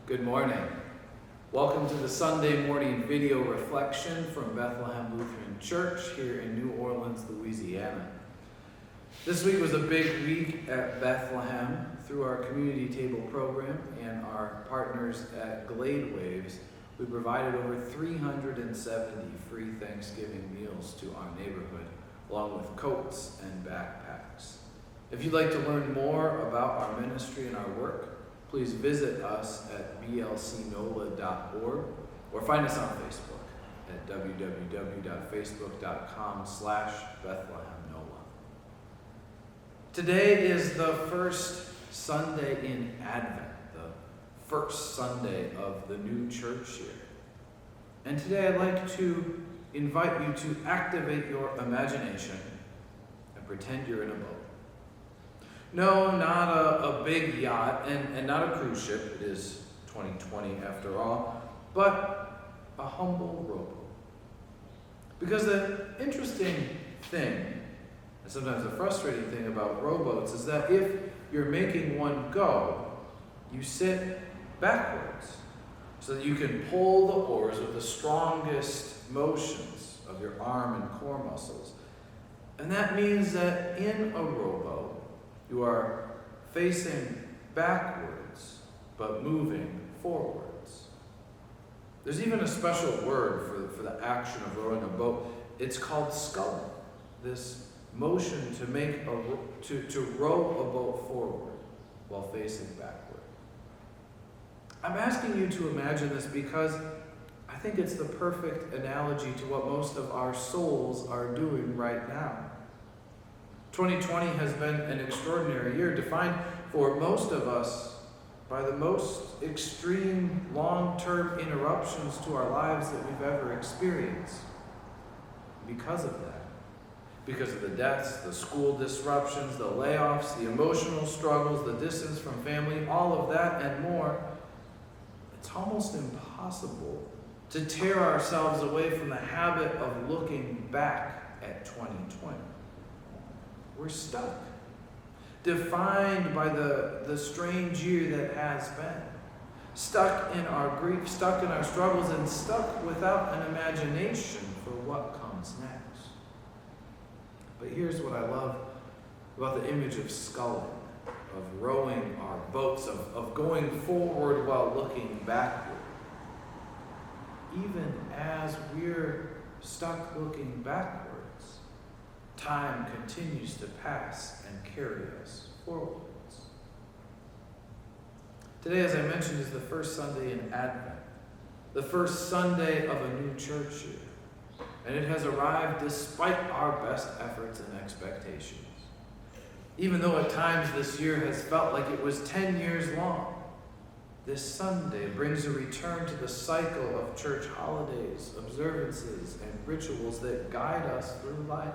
Good morning. Welcome to the Sunday morning video reflection from Bethlehem Lutheran Church here in New Orleans, Louisiana. This week was a big week at Bethlehem. Through our community table program and our partners at Glade Waves, we provided over 370 free Thanksgiving meals to our neighborhood, along with coats and backpacks. If you'd like to learn more about our ministry and our work, please visit us at blcnola.org or find us on Facebook at www.facebook.com/BethlehemNola. Today is the first Sunday in Advent, the first Sunday of the new church year. And today I'd like to invite you to activate your imagination and pretend you're in a boat. No, not a big yacht and not a cruise ship. It is 2020 after all, but a humble rowboat. Because the interesting thing, and sometimes the frustrating thing about rowboats, is that if you're making one go, you sit backwards so that you can pull the oars with the strongest motions of your arm and core muscles. And that means that in a rowboat, you are facing backwards, but moving forwards. There's even a special word for the action of rowing a boat. It's called sculling. This motion to row a boat forward while facing backward. I'm asking you to imagine this because I think it's the perfect analogy to what most of our souls are doing right now. 2020 has been an extraordinary year, defined for most of us by the most extreme long-term interruptions to our lives that we've ever experienced. Because of that, because of the deaths, the school disruptions, the layoffs, the emotional struggles, the distance from family, all of that and more, it's almost impossible to tear ourselves away from the habit of looking back at 2020. We're stuck, defined by the strange year that has been, stuck in our grief, stuck in our struggles, and stuck without an imagination for what comes next. But here's what I love about the image of sculling, of rowing our boats, of going forward while looking backward. Even as we're stuck looking backwards, time continues to pass and carry us forwards. Today, as I mentioned, is the first Sunday in Advent, the first Sunday of a new church year, and it has arrived despite our best efforts and expectations. Even though at times this year has felt like it was 10 years long, this Sunday brings a return to the cycle of church holidays, observances, and rituals that guide us through life.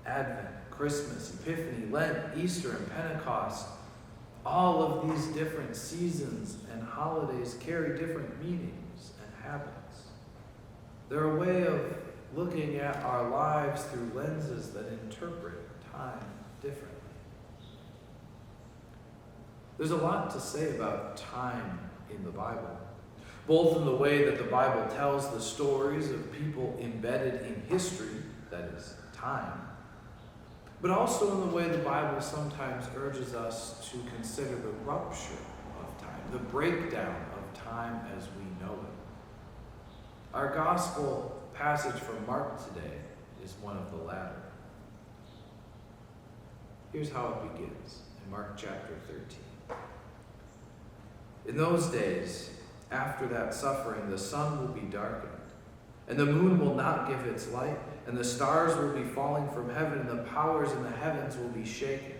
Advent, Christmas, Epiphany, Lent, Easter, and Pentecost, all of these different seasons and holidays carry different meanings and habits. They're a way of looking at our lives through lenses that interpret time differently. There's a lot to say about time in the Bible, both in the way that the Bible tells the stories of people embedded in history, that is, time, but also in the way the Bible sometimes urges us to consider the rupture of time, the breakdown of time as we know it. Our gospel passage from Mark today is one of the latter. Here's how it begins in Mark chapter 13. In those days, after that suffering, the sun will be darkened, and the moon will not give its light, and the stars will be falling from heaven, and the powers in the heavens will be shaken.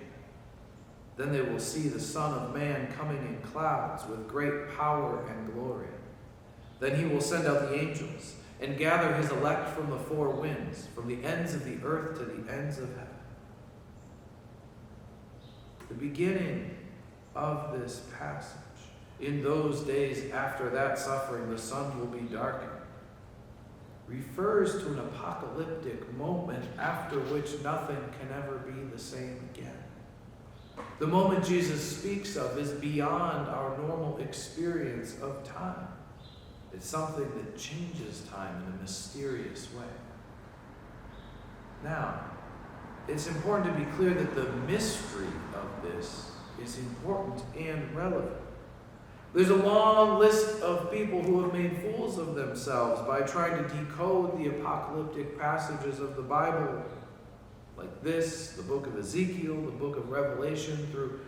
Then they will see the Son of Man coming in clouds with great power and glory. Then he will send out the angels and gather his elect from the four winds, from the ends of the earth to the ends of heaven. The beginning of this passage, in those days after that suffering, the sun will be darkened, refers to an apocalyptic moment after which nothing can ever be the same again. The moment Jesus speaks of is beyond our normal experience of time. It's something that changes time in a mysterious way. Now, it's important to be clear that the mystery of this is important and relevant. There's a long list of people who have made fools of themselves by trying to decode the apocalyptic passages of the Bible, like this, the book of Ezekiel, the book of Revelation, through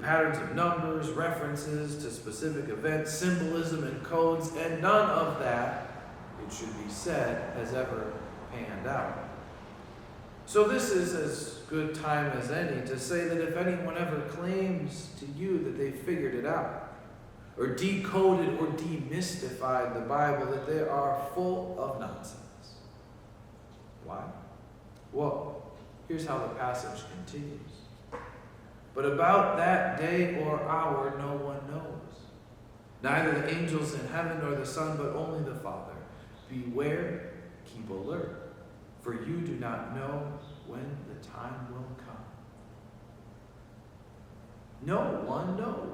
patterns of numbers, references to specific events, symbolism, and codes, and none of that, it should be said, has ever panned out. So this is as good time as any to say that if anyone ever claims to you that they figured it out, or decoded or demystified the Bible, that they are full of nonsense. Why? Well, here's how the passage continues. But about that day or hour no one knows, neither the angels in heaven nor the Son, but only the Father. Beware, keep alert, for you do not know when the time will come. No one knows.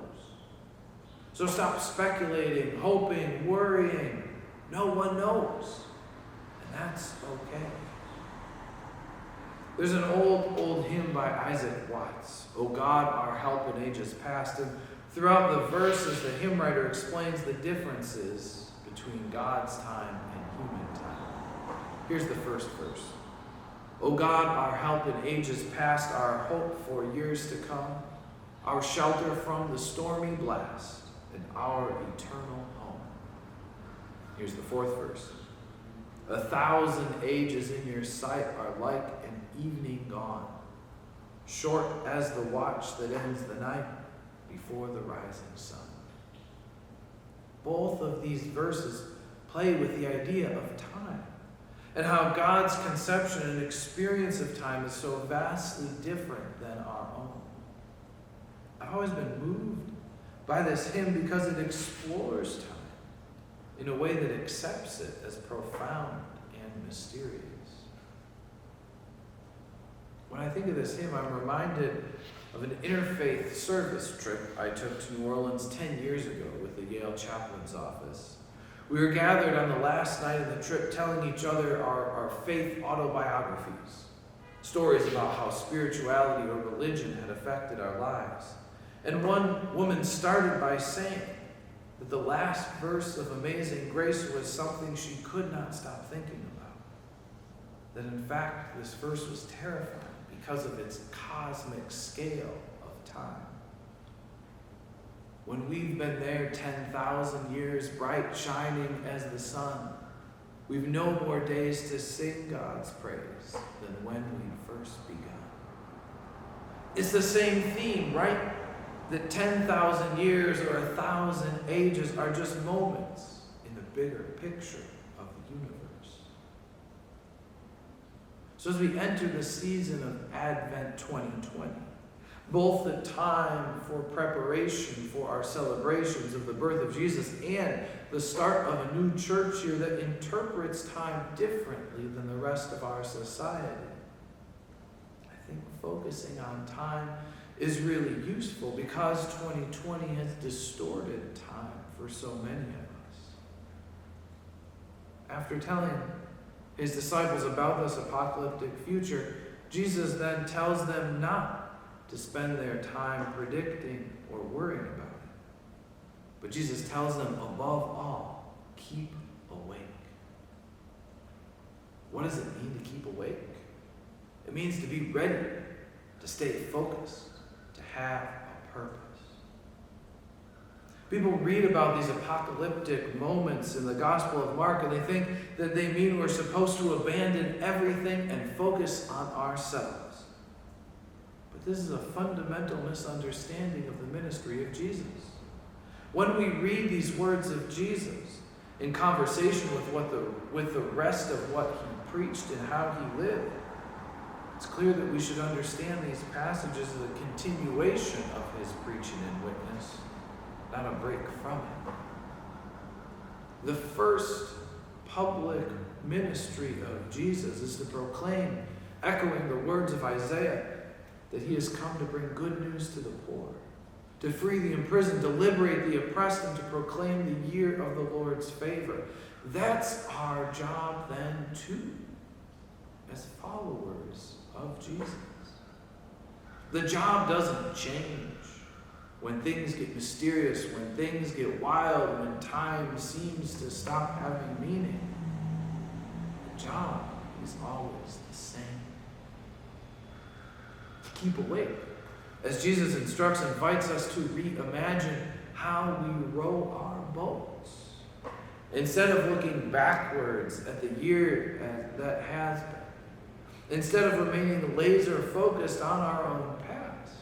So stop speculating, hoping, worrying. No one knows. And that's okay. There's an old hymn by Isaac Watts, "O God, our help in ages past." And throughout the verses, the hymn writer explains the differences between God's time and human time. Here's the first verse. "O God, our help in ages past, our hope for years to come, our shelter from the stormy blast, and our eternal home." Here's the fourth verse. "1,000 ages in your sight are like an evening gone, short as the watch that ends the night before the rising sun." Both of these verses play with the idea of time and how God's conception and experience of time is so vastly different than our own. I've always been moved by this hymn because it explores time in a way that accepts it as profound and mysterious. When I think of this hymn, I'm reminded of an interfaith service trip I took to New Orleans 10 years ago with the Yale chaplain's office. We were gathered on the last night of the trip telling each other our faith autobiographies, stories about how spirituality or religion had affected our lives. And one woman started by saying that the last verse of Amazing Grace was something she could not stop thinking about. That in fact, this verse was terrifying because of its cosmic scale of time. When we've been there 10,000 years, bright, shining as the sun, we've no more days to sing God's praise than when we first begun. It's the same theme, right? That 10,000 years or 1,000 ages are just moments in the bigger picture of the universe. So as we enter the season of Advent 2020, both the time for preparation for our celebrations of the birth of Jesus and the start of a new church year that interprets time differently than the rest of our society, I think focusing on time is really useful because 2020 has distorted time for so many of us. After telling his disciples about this apocalyptic future, Jesus then tells them not to spend their time predicting or worrying about it. But Jesus tells them, above all, keep awake. What does it mean to keep awake? It means to be ready, to stay focused, to have a purpose. People read about these apocalyptic moments in the Gospel of Mark and they think that they mean we're supposed to abandon everything and focus on ourselves. But this is a fundamental misunderstanding of the ministry of Jesus. When we read these words of Jesus in conversation with the rest of what he preached and how he lived, it's clear that we should understand these passages as a continuation of his preaching and witness, not a break from it. The first public ministry of Jesus is to proclaim, echoing the words of Isaiah, that he has come to bring good news to the poor, to free the imprisoned, to liberate the oppressed, and to proclaim the year of the Lord's favor. That's our job then too, as followers of Jesus. The job doesn't change when things get mysterious, when things get wild, when time seems to stop having meaning. The job is always the same. To keep awake. As Jesus instructs, invites us to reimagine how we row our boats. Instead of looking backwards at the year that has been, instead of remaining laser focused on our own past,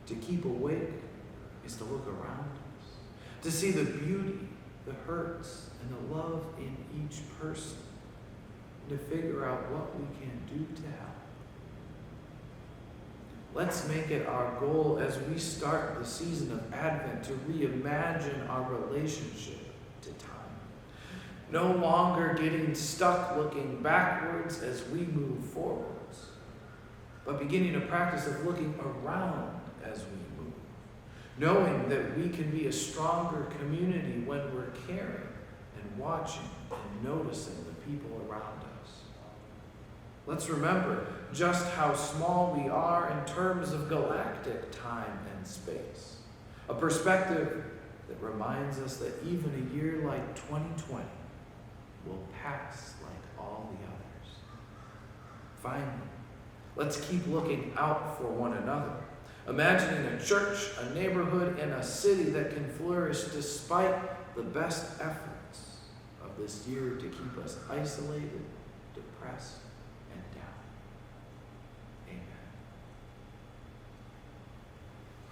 to keep awake is to look around us, to see the beauty, the hurts, and the love in each person, and to figure out what we can do to help. Let's make it our goal as we start the season of Advent to reimagine our relationship to time. No longer getting stuck looking backwards as we move forwards, but beginning a practice of looking around as we move, knowing that we can be a stronger community when we're caring and watching and noticing the people around us. Let's remember just how small we are in terms of galactic time and space. A perspective that reminds us that even a year like 2020 will pass like all the others. Finally, let's keep looking out for one another, imagining a church, a neighborhood, and a city that can flourish despite the best efforts of this year to keep us isolated, depressed,